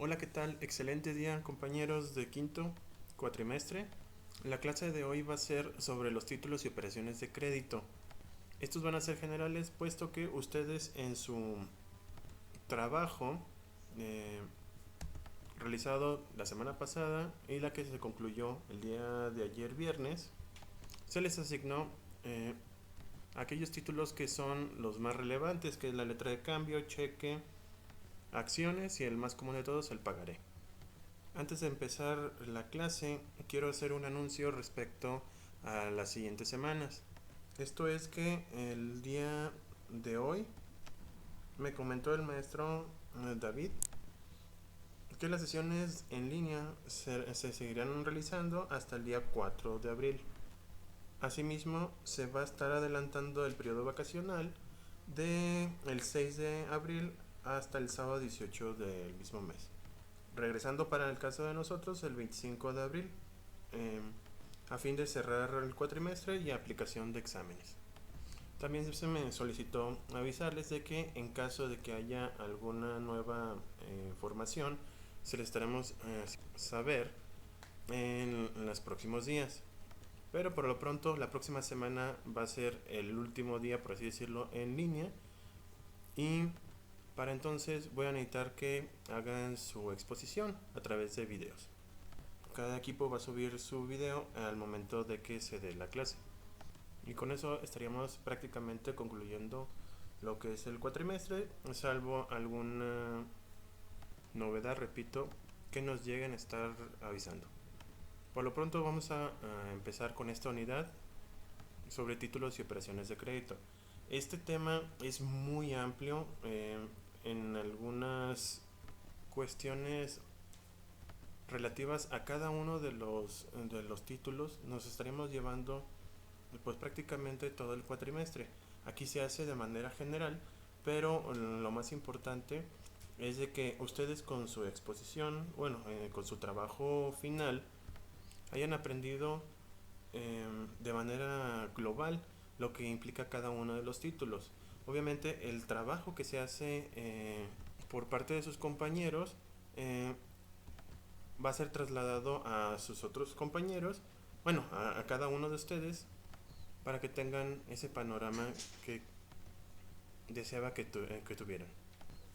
Hola, ¿qué tal? Excelente día, compañeros de quinto cuatrimestre. La clase de hoy va a ser sobre los títulos y operaciones de crédito. Estos van a ser generales, puesto que ustedes en su trabajo eh, realizado la semana pasada y la que se concluyó el día de ayer viernes, se les asignó eh, aquellos títulos que son los más relevantes, que es la letra de cambio, cheque, acciones y el más común de todos, el pagaré. Antes de empezar la clase, quiero hacer un anuncio respecto a las siguientes semanas. Esto es que el día de hoy me comentó el maestro David que las sesiones en línea se seguirán realizando hasta el día 4 de abril. Asimismo, se va a estar adelantando el periodo vacacional de el 6 de abril hasta el sábado 18 del mismo mes. Regresando para el caso de nosotros el 25 de abril, eh, a fin de cerrar el cuatrimestre y aplicación de exámenes. También se me solicitó avisarles de que en caso de que haya alguna nueva formación, se les estaremos saber en los próximos días. Pero por lo pronto, la próxima semana va a ser el último día, por así decirlo, en línea. Y para entonces voy a necesitar que hagan su exposición a través de videos. Cada equipo va a subir su video al momento de que se dé la clase. Y con eso estaríamos prácticamente concluyendo lo que es el cuatrimestre, salvo alguna novedad, repito, que nos lleguen a estar avisando. Por lo pronto vamos a empezar con esta unidad sobre títulos y operaciones de crédito. Este tema es muy amplio, en algunas cuestiones relativas a cada uno de los títulos nos estaremos llevando pues prácticamente todo el cuatrimestre. Aquí se hace de manera general, pero lo más importante es de que ustedes con su exposición, bueno, con su trabajo final, hayan aprendido de manera global lo que implica cada uno de los títulos. Obviamente el trabajo que se hace por parte de sus compañeros va a ser trasladado a sus otros compañeros, bueno, a cada uno de ustedes, para que tengan ese panorama que deseaba que tuvieran.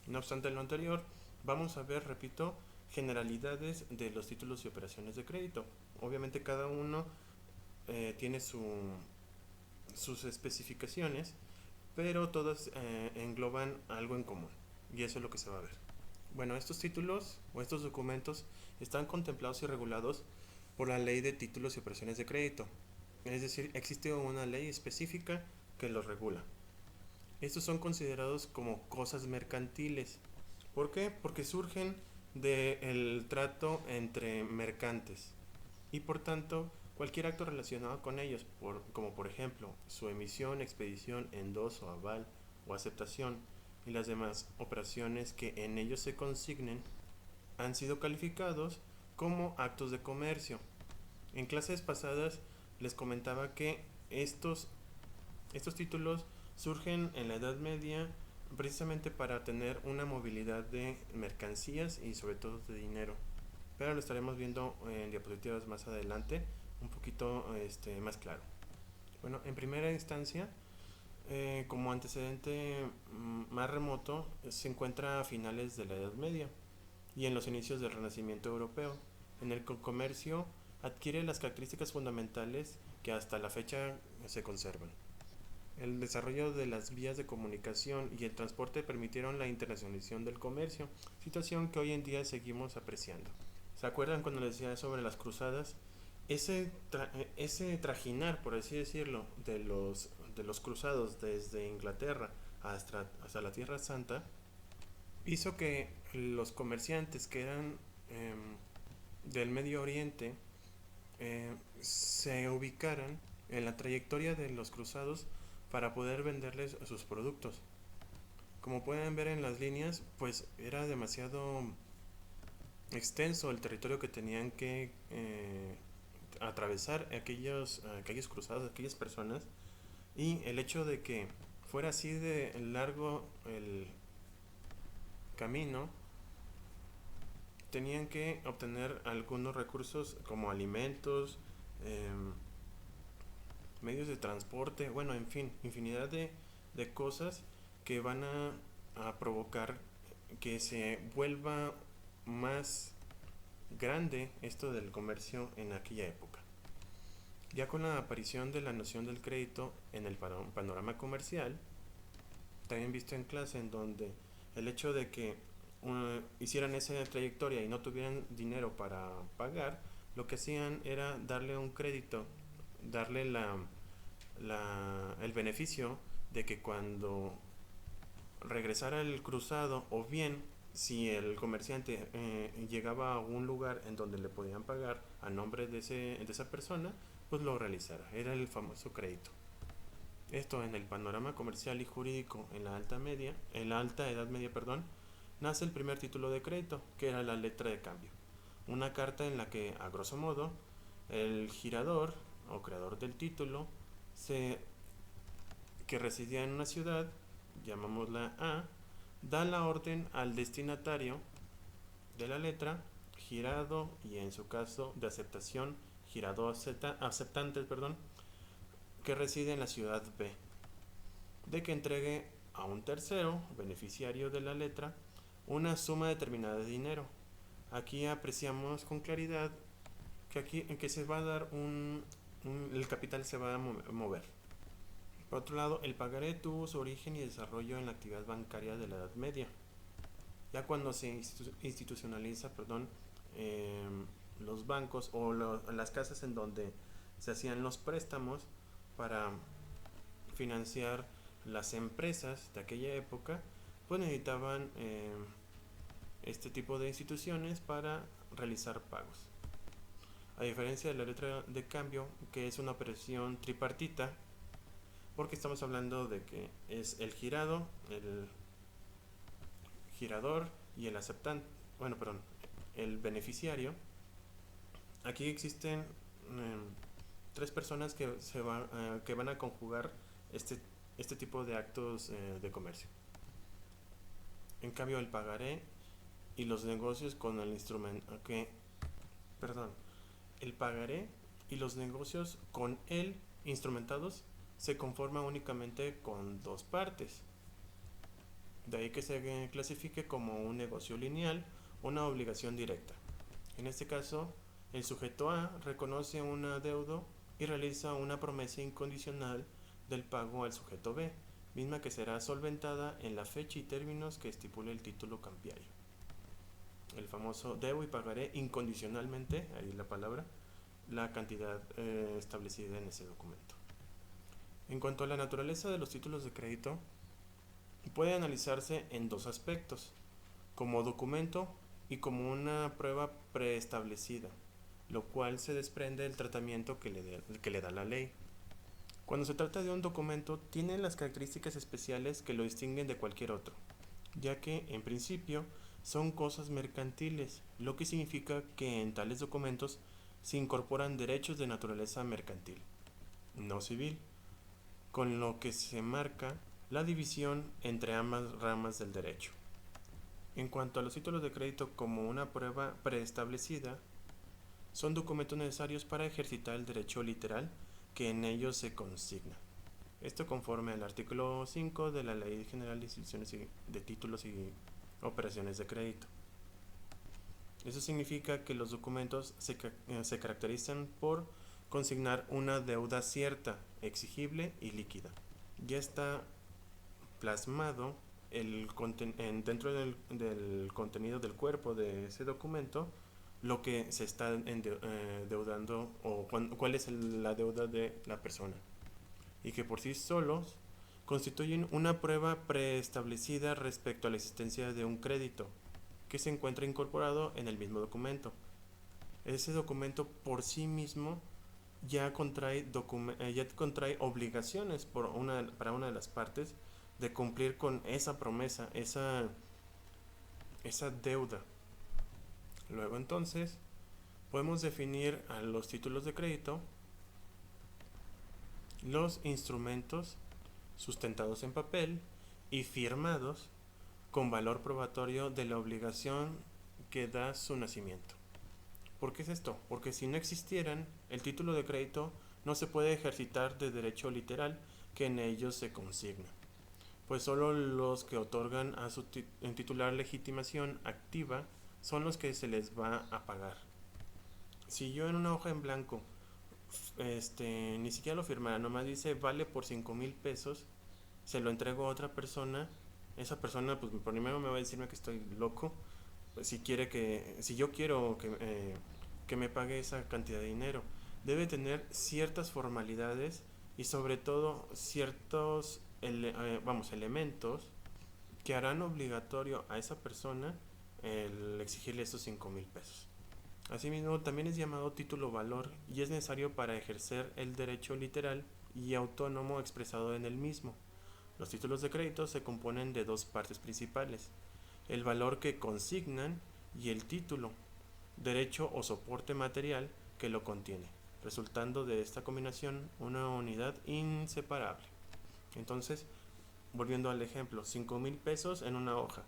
No obstante lo anterior, vamos a ver, repito, generalidades de los títulos y operaciones de crédito. Obviamente cada uno tiene sus especificaciones, pero todas engloban algo en común. Y eso es lo que se va a ver. Bueno, estos títulos o estos documentos están contemplados y regulados por la Ley de Títulos y Operaciones de Crédito. Es decir, existe una ley específica que los regula. Estos son considerados como cosas mercantiles. ¿Por qué? Porque surgen del trato entre mercantes y por tanto cualquier acto relacionado con ellos, como por ejemplo su emisión, expedición, endoso, aval o aceptación y las demás operaciones que en ellos se consignen, han sido calificados como actos de comercio. En clases pasadas les comentaba que estos títulos surgen en la Edad Media precisamente para tener una movilidad de mercancías y sobre todo de dinero. Pero lo estaremos viendo en diapositivas más adelante, un poquito más claro. Bueno, en primera instancia, como antecedente más remoto, se encuentra a finales de la Edad Media y en los inicios del Renacimiento Europeo. En el comercio adquiere las características fundamentales que hasta la fecha se conservan. El desarrollo de las vías de comunicación y el transporte permitieron la internacionalización del comercio, situación que hoy en día seguimos apreciando. ¿Se acuerdan cuando les decía sobre las cruzadas? Ese trajinar, por así decirlo, de los cruzados desde Inglaterra hasta la Tierra Santa, hizo que los comerciantes que eran del Medio Oriente se ubicaran en la trayectoria de los cruzados para poder venderles sus productos. Como pueden ver en las líneas, pues era demasiado extenso el territorio que tenían que atravesar aquellos cruzados, aquellas personas, y el hecho de que fuera así de largo el camino tenían que obtener algunos recursos como alimentos, medios de transporte, bueno, en fin, infinidad de cosas que van a provocar que se vuelva más grande esto del comercio en aquella época. Ya con la aparición de la noción del crédito en el panorama comercial, también visto en clase, en donde el hecho de que hicieran esa trayectoria y no tuvieran dinero para pagar, lo que hacían era darle un crédito, darle el beneficio de que cuando regresara el cruzado, o bien si el comerciante llegaba a un lugar en donde le podían pagar a nombre de esa persona, pues lo realizara. Era el famoso crédito. Esto en el panorama comercial y jurídico en la alta edad media, perdón, nace el primer título de crédito, que era la letra de cambio. Una carta en la que, a grosso modo, el girador o creador del título, que residía en una ciudad, llamámosla A, da la orden al destinatario de la letra, girado y en su caso de aceptación, girado aceptantes, perdón, que reside en la ciudad B, de que entregue a un tercero, beneficiario de la letra, una suma determinada de dinero. Aquí apreciamos con claridad que aquí en que se va a dar el capital se va a mover. Por otro lado, el pagaré tuvo su origen y desarrollo en la actividad bancaria de la Edad Media. Ya cuando se institucionaliza, perdón, los bancos o las casas en donde se hacían los préstamos para financiar las empresas de aquella época, pues necesitaban este tipo de instituciones para realizar pagos. A diferencia de la letra de cambio, que es una operación tripartita, porque estamos hablando de que es el girado, el girador y el aceptante, bueno, perdón, el beneficiario. Aquí existen tres personas que van a conjugar este tipo de actos de comercio. En cambio, el pagaré y los negocios con el instrumento el pagaré y los negocios con él instrumentados se conforma únicamente con dos partes. De ahí que se clasifique como un negocio lineal o una obligación directa. En este caso, el sujeto A reconoce un adeudo y realiza una promesa incondicional del pago al sujeto B, misma que será solventada en la fecha y términos que estipule el título cambiario. El famoso debo y pagaré incondicionalmente, ahí la palabra, la cantidad establecida en ese documento. En cuanto a la naturaleza de los títulos de crédito, puede analizarse en dos aspectos, como documento y como una prueba preestablecida, lo cual se desprende del tratamiento que le da la ley. Cuando se trata de un documento, tiene las características especiales que lo distinguen de cualquier otro, ya que, en principio, son cosas mercantiles, lo que significa que en tales documentos se incorporan derechos de naturaleza mercantil, no civil, con lo que se marca la división entre ambas ramas del derecho. En cuanto a los títulos de crédito como una prueba preestablecida, son documentos necesarios para ejercitar el derecho literal que en ellos se consigna. Esto conforme al artículo 5 de la Ley General de Instituciones de Títulos y Operaciones de Crédito. Eso significa que los documentos se caracterizan por consignar una deuda cierta, exigible y líquida. Ya está plasmado dentro del contenido del cuerpo de ese documento lo que se está deudando o cuál es la deuda de la persona, y que por sí solos constituyen una prueba preestablecida respecto a la existencia de un crédito que se encuentra incorporado en el mismo documento. Ese documento por sí mismo ya contrae obligaciones para una de las partes de cumplir con esa promesa, esa deuda. Luego entonces podemos definir a los títulos de crédito, los instrumentos sustentados en papel y firmados con valor probatorio de la obligación que da su nacimiento. ¿Por qué es esto? Porque si no existieran, el título de crédito no se puede ejercitar de derecho literal que en ellos se consigna, pues solo los que otorgan a su titular legitimación activa son los que se les va a pagar. Si yo en una hoja en blanco ni siquiera lo firmara, nomás dice vale por 5,000 pesos, se lo entrego a otra persona, esa persona pues primero me va a decirme que estoy loco, pues, si yo quiero que me pague esa cantidad de dinero, debe tener ciertas formalidades y sobre todo ciertos elementos que harán obligatorio a esa persona el exigirle esos 5,000 pesos. Asimismo, también es llamado título valor y es necesario para ejercer el derecho literal y autónomo expresado en el mismo. Los títulos de crédito se componen de dos partes principales: el valor que consignan y el título, derecho o soporte material que lo contiene, resultando de esta combinación una unidad inseparable. Entonces, volviendo al ejemplo, 5,000 pesos en una hoja.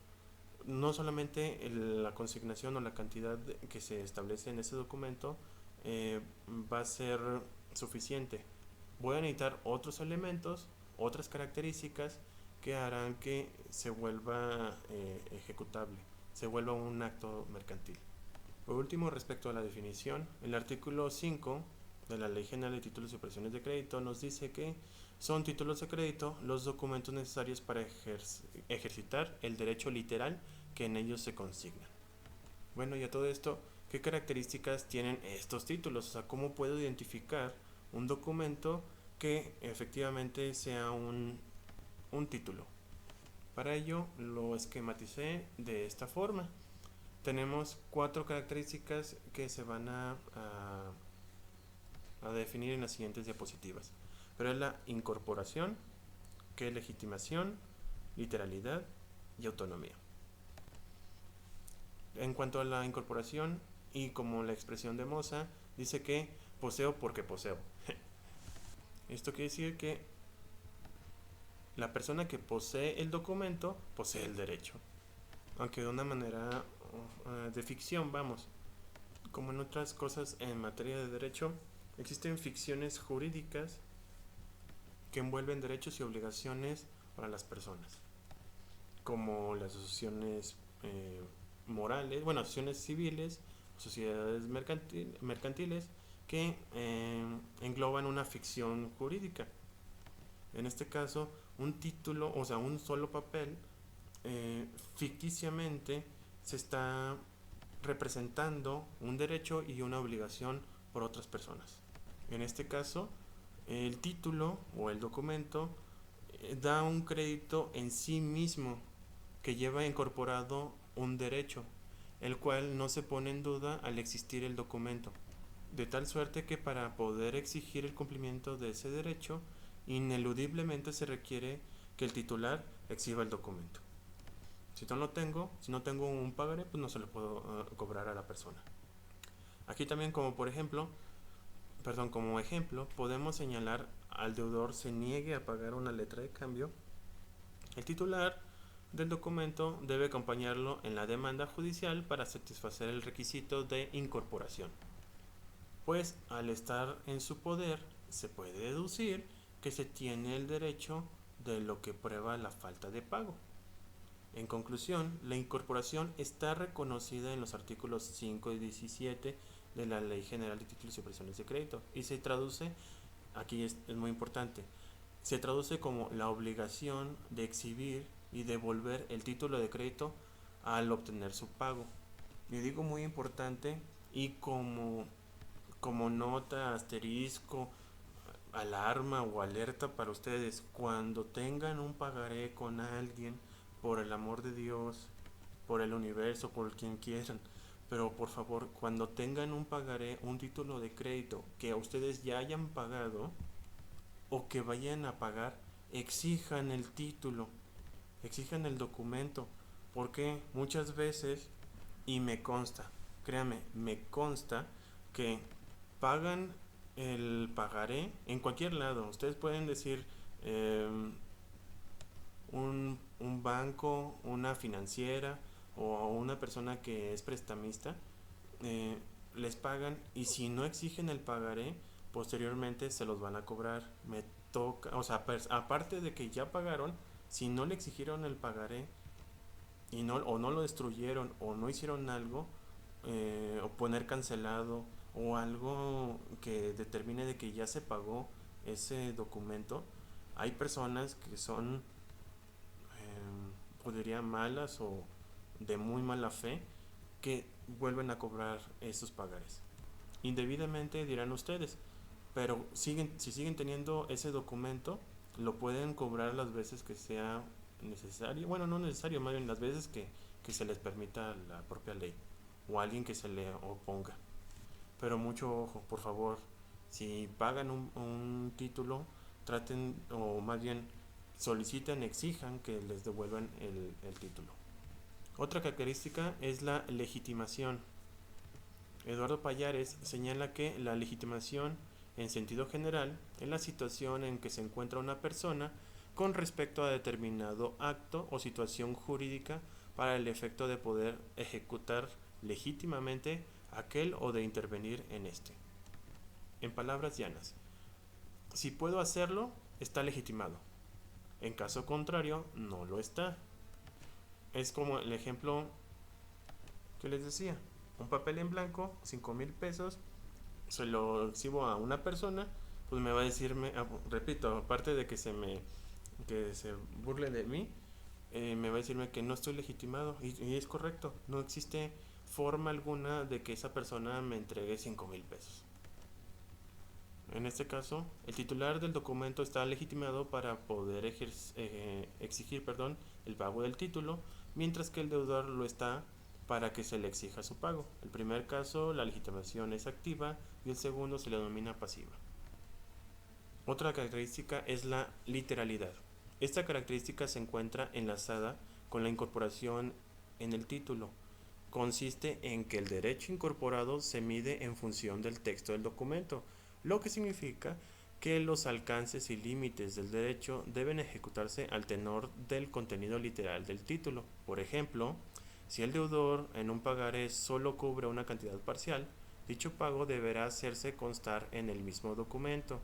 No solamente la consignación o la cantidad que se establece en ese documento va a ser suficiente. Voy a necesitar otros elementos, otras características que harán que se vuelva ejecutable, se vuelva un acto mercantil. Por último, respecto a la definición, el artículo 5 de la Ley General de Títulos y Operaciones de Crédito nos dice que son títulos de crédito los documentos necesarios para ejercitar el derecho literal que en ellos se consignan. Bueno, y a todo esto, ¿qué características tienen estos títulos? O sea, ¿cómo puedo identificar un documento que efectivamente sea un título? Para ello lo esquematicé de esta forma. Tenemos 4 características que se van a definir en las siguientes diapositivas. Pero es la incorporación, que es legitimación, literalidad y autonomía. En cuanto a la incorporación, y como la expresión de Moza, dice que poseo porque poseo. Esto quiere decir que la persona que posee el documento posee el derecho, aunque de una manera de ficción, vamos. Como en otras cosas en materia de derecho, existen ficciones jurídicas que envuelven derechos y obligaciones para las personas, como las asociaciones morales, bueno, asociaciones civiles, sociedades mercantiles que engloban una ficción jurídica. En este caso, un título, o sea, un solo papel, ficticiamente se está representando un derecho y una obligación por otras personas. En este caso, el título o el documento da un crédito en sí mismo que lleva incorporado un derecho, el cual no se pone en duda al existir el documento, de tal suerte que para poder exigir el cumplimiento de ese derecho, ineludiblemente se requiere que el titular exhiba el documento. Si no tengo un pagaré, pues no se lo puedo cobrar a la persona. Aquí también como ejemplo, podemos señalar al deudor se niegue a pagar una letra de cambio. El titular del documento debe acompañarlo en la demanda judicial para satisfacer el requisito de incorporación, pues al estar en su poder se puede deducir que se tiene el derecho de lo que prueba la falta de pago. En conclusión, la incorporación está reconocida en los artículos 5 y 17 de la Ley General de Títulos y Operaciones de Crédito y se traduce, aquí es muy importante, se traduce como la obligación de exhibir y devolver el título de crédito al obtener su pago. Y digo muy importante y como nota, asterisco, alarma o alerta para ustedes, cuando tengan un pagaré con alguien, por el amor de Dios, por el universo, por quien quieran, pero por favor, cuando tengan un pagaré, un título de crédito que a ustedes ya hayan pagado o que vayan a pagar, exijan el título, exijan el documento, porque muchas veces, y me consta, créanme, me consta que pagan el pagaré en cualquier lado. Ustedes pueden decir un banco, una financiera, o a una persona que es prestamista, eh, les pagan y si no exigen el pagaré, posteriormente se los van a cobrar. Me toca, o sea, aparte de que ya pagaron, si no le exigieron el pagaré y no, o no lo destruyeron o no hicieron algo, o poner cancelado o algo que determine de que ya se pagó ese documento, hay personas que son, podría malas o de muy mala fe, que vuelven a cobrar esos pagares. Indebidamente dirán ustedes, pero si siguen teniendo ese documento, lo pueden cobrar las veces que sea necesario. Bueno, no necesario, más bien las veces que se les permita la propia ley o alguien que se le oponga. Pero mucho ojo, por favor, si pagan un título, traten, o más bien soliciten, exijan que les devuelvan el título. Otra característica es la legitimación. Eduardo Payares señala que la legitimación, en sentido general, es la situación en que se encuentra una persona con respecto a determinado acto o situación jurídica para el efecto de poder ejecutar legítimamente aquel o de intervenir en este. En palabras llanas, si puedo hacerlo, está legitimado. En caso contrario, no lo está. Es como el ejemplo que les decía. Un papel en blanco, 5,000 pesos, se lo exhibo a una persona, pues me va a decirme, repito, aparte de que se burle de mí, me va a decirme que no estoy legitimado y es correcto, no existe forma alguna de que esa persona me entregue 5,000 pesos. En este caso, el titular del documento está legitimado para poder exigir, el pago del título, mientras que el deudor lo está para que se le exija su pago. El primer caso, la legitimación es activa y el segundo se le denomina pasiva. Otra característica es la literalidad. Esta característica se encuentra enlazada con la incorporación en el título. Consiste en que el derecho incorporado se mide en función del texto del documento, lo que significa que los alcances y límites del derecho deben ejecutarse al tenor del contenido literal del título. Por ejemplo, si el deudor en un pagaré solo cubre una cantidad parcial, dicho pago deberá hacerse constar en el mismo documento,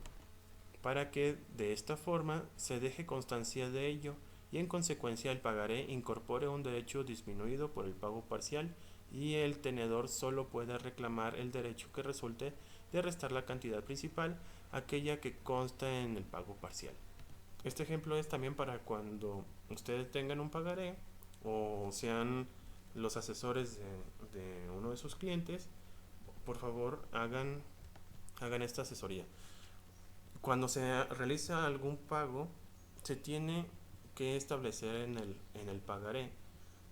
para que de esta forma se deje constancia de ello y en consecuencia el pagaré incorpore un derecho disminuido por el pago parcial y el tenedor solo pueda reclamar el derecho que resulte de restar la cantidad principal, aquella que consta en el pago parcial. Este ejemplo es también para cuando ustedes tengan un pagaré o sean los asesores de uno de sus clientes, por favor hagan esta asesoría. Cuando se realiza algún pago, se tiene que establecer en el pagaré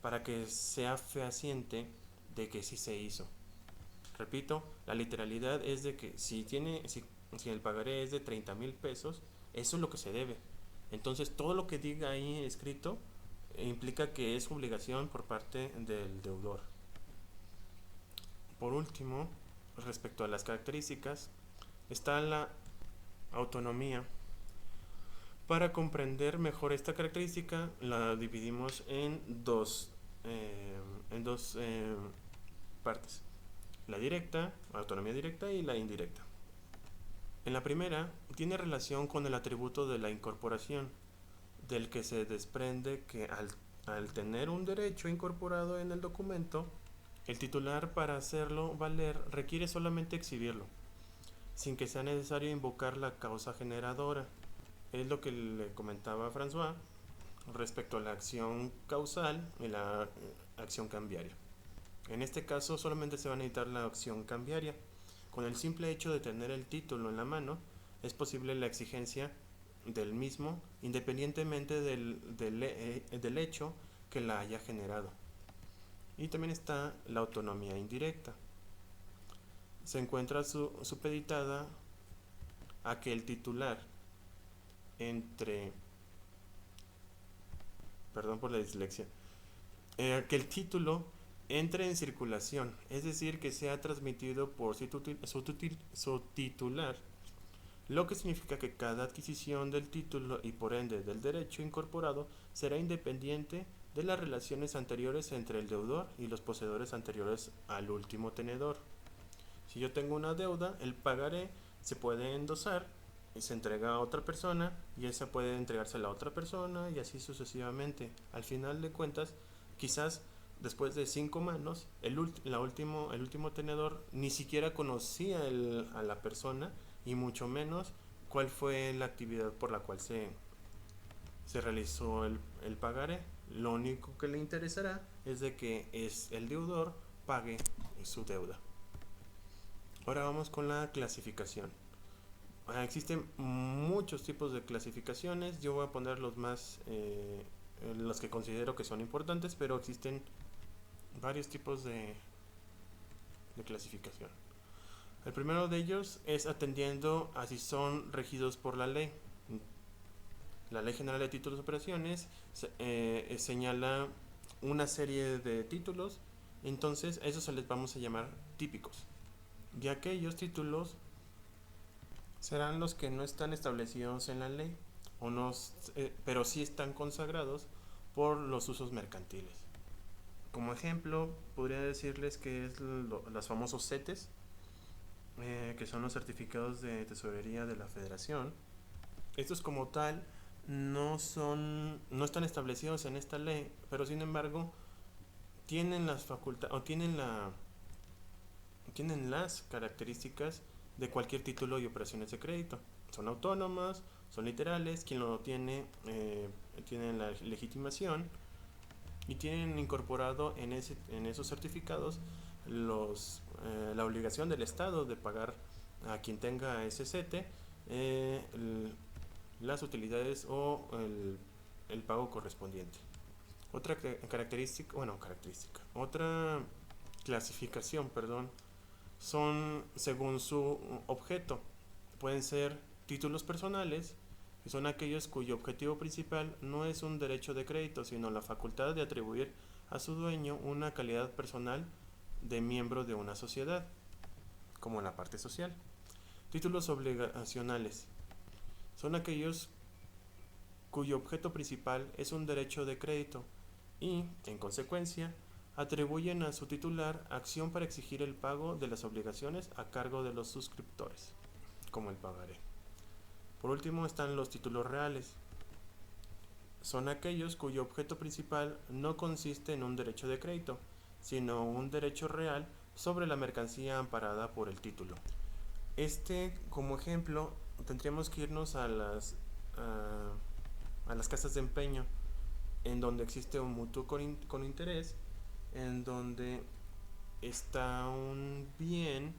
para que sea fehaciente de que sí se hizo. Repito, la literalidad es de que si el pagaré es de 30,000 pesos, eso es lo que se debe. Entonces todo lo que diga ahí escrito implica que es obligación por parte del deudor. Por último, respecto a las características, está la autonomía. Para comprender mejor esta característica, la dividimos en dos partes: la directa, autonomía directa, y la indirecta. En la primera, tiene relación con el atributo de la incorporación, del que se desprende que al tener un derecho incorporado en el documento, el titular, para hacerlo valer, requiere solamente exhibirlo, sin que sea necesario invocar la causa generadora. Es lo que le comentaba a François respecto a la acción causal y la acción cambiaria. En este caso solamente se va a necesitar la acción cambiaria. Con el simple hecho de tener el título en la mano, es posible la exigencia del mismo, independientemente del hecho que la haya generado. Y también está la autonomía indirecta. Se encuentra supeditada a que el titular perdón por la dislexia, que el título entre en circulación, es decir, que sea transmitido por su titular, lo que significa que cada adquisición del título y por ende del derecho incorporado será independiente de las relaciones anteriores entre el deudor y los poseedores anteriores al último tenedor. Si yo tengo una deuda, el pagaré se puede endosar y se entrega a otra persona y esa puede entregarse a la otra persona y así sucesivamente. Al final de cuentas, quizás después de 5 manos, el último tenedor ni siquiera conocía a la persona y mucho menos cuál fue la actividad por la cual se realizó el pagaré. Lo único que le interesará es de que el deudor pague su deuda. Ahora vamos con la clasificación. Existen muchos tipos de clasificaciones. Yo voy a poner los que considero que son importantes, pero existen varios tipos de clasificación. El primero de ellos es atendiendo a si son regidos por la ley. La Ley General de Títulos de Operaciones señala una serie de títulos, entonces a esos se les vamos a llamar típicos. Y aquellos títulos serán los que no están establecidos en la ley, pero sí están consagrados por los usos mercantiles. Como ejemplo, podría decirles que es los famosos CETES, que son los certificados de tesorería de la Federación. Estos como tal no están establecidos en esta ley, pero sin embargo tienen las facultades o tienen las características de cualquier título y operaciones de crédito. Son autónomas, son literales, quien lo tiene tiene la legitimación y tienen incorporado en esos certificados la obligación del Estado de pagar a quien tenga ese CETE las utilidades o el pago correspondiente. Otra otra clasificación, son según su objeto. Pueden ser títulos personales, que son aquellos cuyo objetivo principal no es un derecho de crédito, sino la facultad de atribuir a su dueño una calidad personal de miembro de una sociedad, como en la parte social. Títulos obligacionales son aquellos cuyo objeto principal es un derecho de crédito y, en consecuencia, atribuyen a su titular acción para exigir el pago de las obligaciones a cargo de los suscriptores, como el pagaré. Por último están los títulos reales. Son aquellos cuyo objeto principal no consiste en un derecho de crédito, sino un derecho real sobre la mercancía amparada por el título. Como ejemplo, tendríamos que irnos a las casas de empeño, en donde existe un mutuo con interés, en donde está un bien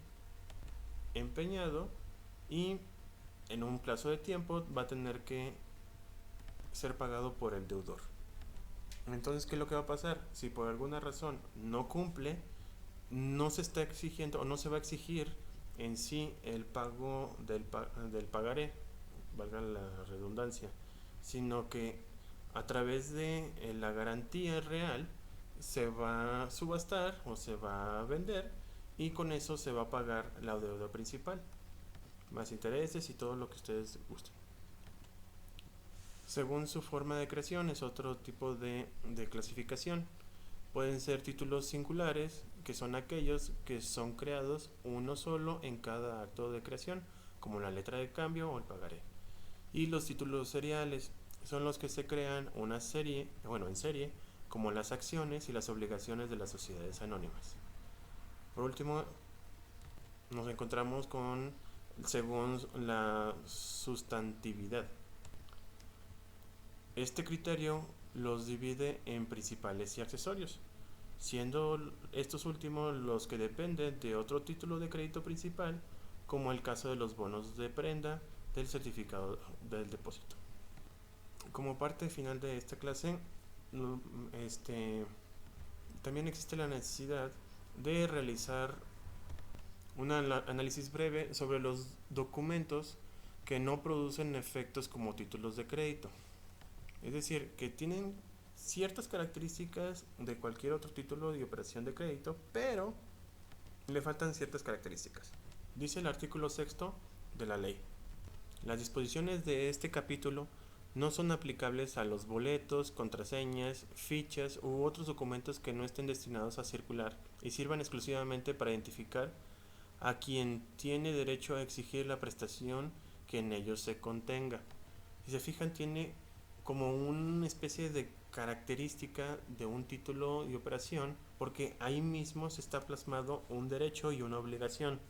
empeñado y en un plazo de tiempo va a tener que ser pagado por el deudor. Entonces, ¿qué es lo que va a pasar? Si por alguna razón no cumple, no se está exigiendo o no se va a exigir en sí el pago del pagaré, valga la redundancia, sino que a través de la garantía real se va a subastar o se va a vender y con eso se va a pagar la deuda principal, más intereses y todo lo que ustedes gusten. Según su forma de creación es otro tipo de clasificación. Pueden ser títulos singulares, que son aquellos que son creados uno solo en cada acto de creación, como la letra de cambio o el pagaré. Y los títulos seriales son los que se crean en serie, como las acciones y las obligaciones de las sociedades anónimas. Por último, nos encontramos con según la sustantividad. Este criterio los divide en principales y accesorios, siendo estos últimos los que dependen de otro título de crédito principal, como el caso de los bonos de prenda del certificado del depósito. Como parte final de esta clase, también existe la necesidad de realizar un análisis breve sobre los documentos que no producen efectos como títulos de crédito. Es decir, que tienen ciertas características de cualquier otro título de operación de crédito, pero le faltan ciertas características. Dice el artículo 6 de la ley: las disposiciones de este capítulo No son aplicables a los boletos, contraseñas, fichas u otros documentos que no estén destinados a circular y sirvan exclusivamente para identificar a quien tiene derecho a exigir la prestación que en ellos se contenga. Si se fijan, tiene como una especie de característica de un título de operación, porque ahí mismo se está plasmado un derecho y una obligación.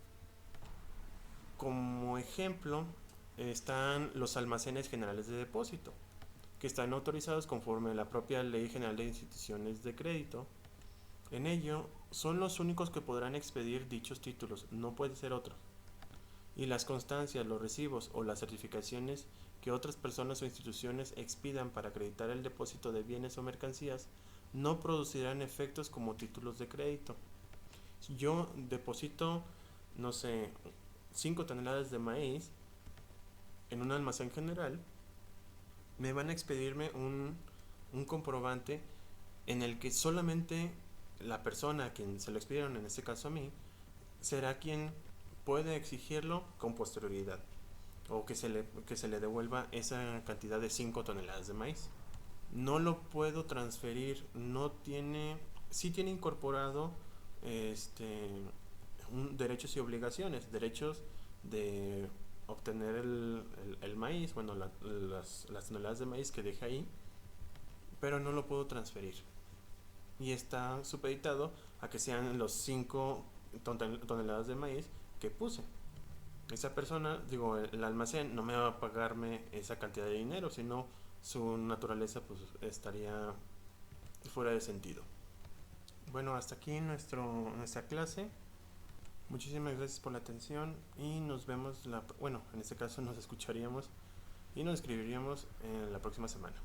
Como ejemplo, están los almacenes generales de depósito, que están autorizados conforme a la propia Ley General de Instituciones de Crédito. En ello, son los únicos que podrán expedir dichos títulos, no puede ser otro. Y las constancias, los recibos o las certificaciones que otras personas o instituciones expidan para acreditar el depósito de bienes o mercancías no producirán efectos como títulos de crédito. Si yo deposito, no sé, 5 toneladas de maíz en un almacén general, me van a expedirme un comprobante en el que solamente la persona a quien se lo expidieron, en este caso a mí, será quien puede exigirlo con posterioridad o que se le devuelva esa cantidad de 5 toneladas de maíz. No lo puedo transferir, no tiene, sí tiene incorporado este derechos y obligaciones, derechos de obtener el maíz, bueno, las toneladas de maíz que deja ahí, pero no lo puedo transferir. Y está supeditado a que sean los 5 toneladas de maíz que puse. Esa persona, digo, el almacén no me va a pagarme esa cantidad de dinero, sino su naturaleza pues estaría fuera de sentido. Bueno, hasta aquí nuestra clase. Muchísimas gracias por la atención y nos vemos, bueno, en este caso nos escucharíamos y nos escribiríamos en la próxima semana.